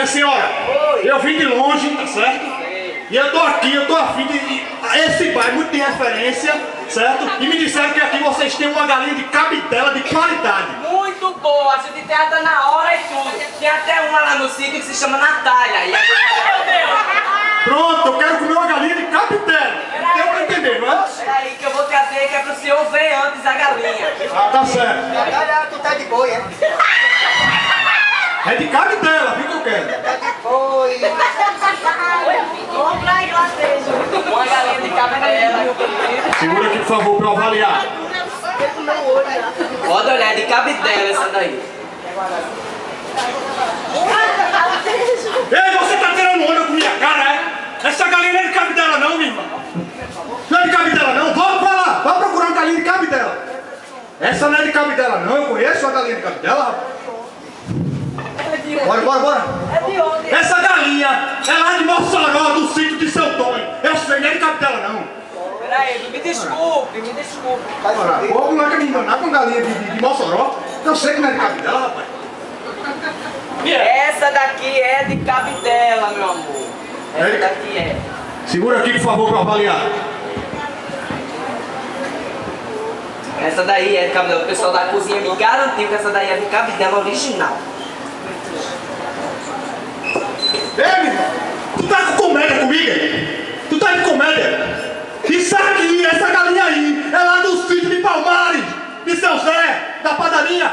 Minha senhora, eu vim de longe, tá certo? E eu tô aqui, eu tô afim de... Esse bairro muito de referência, certo? E me disseram que aqui vocês têm uma galinha de cabidela de qualidade. Muito boa, a gente tem até na hora e tudo. Tem até uma lá no sítio que se chama Natália. E a gente... Pronto, eu quero comer uma galinha de cabidela. Deu pra entender, não é? Peraí que eu vou trazer, que é pro senhor ver antes a galinha. Ah, tá certo. Tu tá de boi, é? É de cabidela, viu que eu quero? Tá de boi. Compra aí, latejo. Uma galinha de cabidela. Segura aqui, por favor, pra eu avaliar. Pode olhar, é de cabidela essa daí. Ei, você tá tirando onda com minha cara, é? Essa galinha não é de cabidela não, minha irmã. Não é de cabidela não, vá pra lá, vá procurar uma galinha de cabidela. Essa não é de cabidela não, eu conheço a galinha de cabidela, rapaz. Bora, bora, bora. É de onde? Essa galinha é lá de Mossoró, do sítio de Seu Tonho. Eu sei, não é de cabidela não. Peraí, me desculpe, me desculpe. Ora, como não é que me enganar com galinha de Mossoró? Eu sei que não é de cabidela, rapaz. Essa daqui é de cabidela, meu amor. Essa daqui é. Segura aqui, por favor, pra avaliar. Essa daí é de cabidela. O pessoal da cozinha me garantiu que essa daí é de cabidela original. Ei, meu irmão, tu tá com comédia comigo? Tu tá de comédia? Isso aqui, essa galinha aí, é lá do sítio de Palmares, de Seu Zé, da padaria.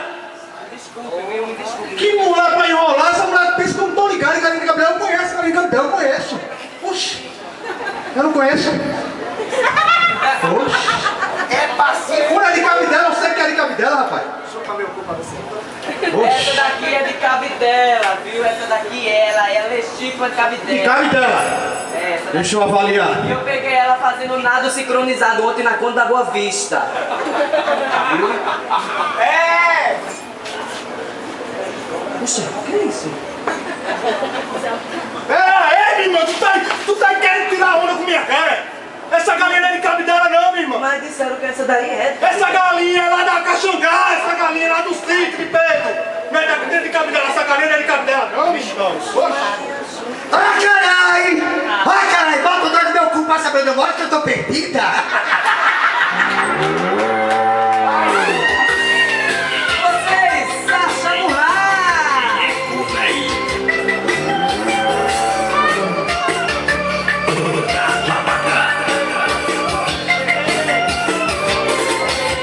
Desculpe, me desculpe. Que mulher pra enrolar, essa mulher pensa que eu não tô ligado em galinha de cabidela. Eu conheço galinha de cabidela, eu conheço. Oxi, eu não conheço. Oxi. É passivo. Mulher de cabidela, eu sei que é de cabidela, rapaz. Chupa meu cu pra você. Essa daqui é de cabidela, viu? Essa daqui ela é legítima de De cabidela. cabidela. Essa daqui. Deixa eu avaliar. E eu peguei ela fazendo nado sincronizado ontem na conta da Boa Vista. É! Puxa, o que é isso? Ei, minha irmã, tu tá querendo tirar onda com minha cara? Essa galinha não é de cabidela não, minha irmã. Mas disseram que essa daí é. Essa galinha é lá da Caxangá, essa galinha é lá do sítio de Pedro. Não é de cabidela, essa galinha não é de cabidela não, bicho, não. Ah, caralho! Ah, caralho! Bota o dedo no meu cu pra saber onde eu moro que eu tô perdida! Vocês, Sacha Murrar!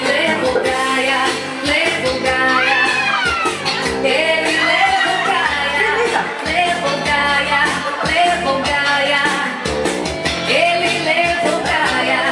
Levo Gaia, levo Gaia, ele levou Gaia, levou Gaia, levou Gaia, ele levou Gaia,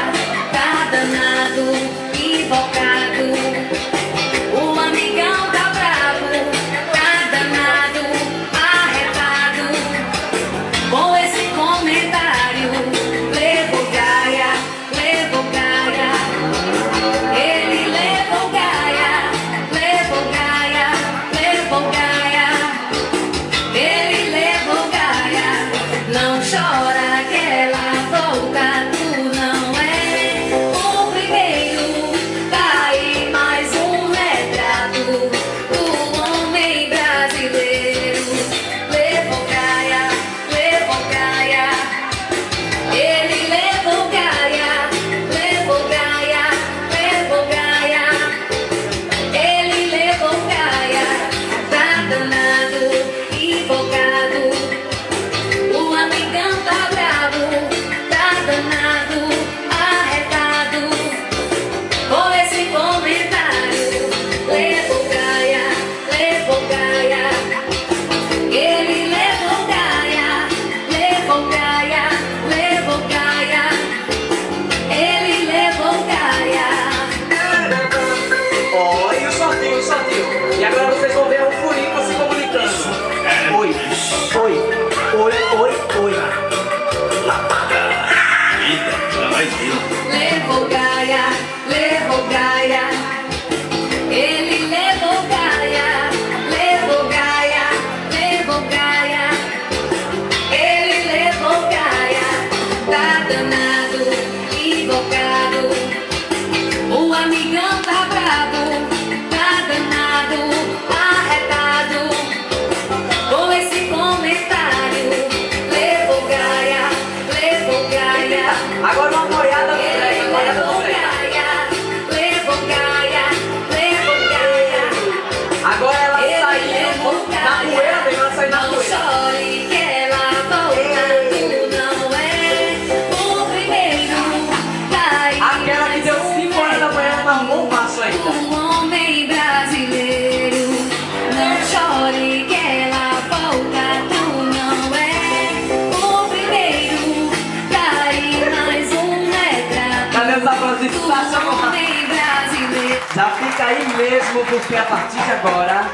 sensacional. homem brasileiro. Já fica aí mesmo, porque a partir de agora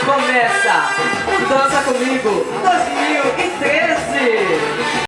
começa o Dança Comigo 2013.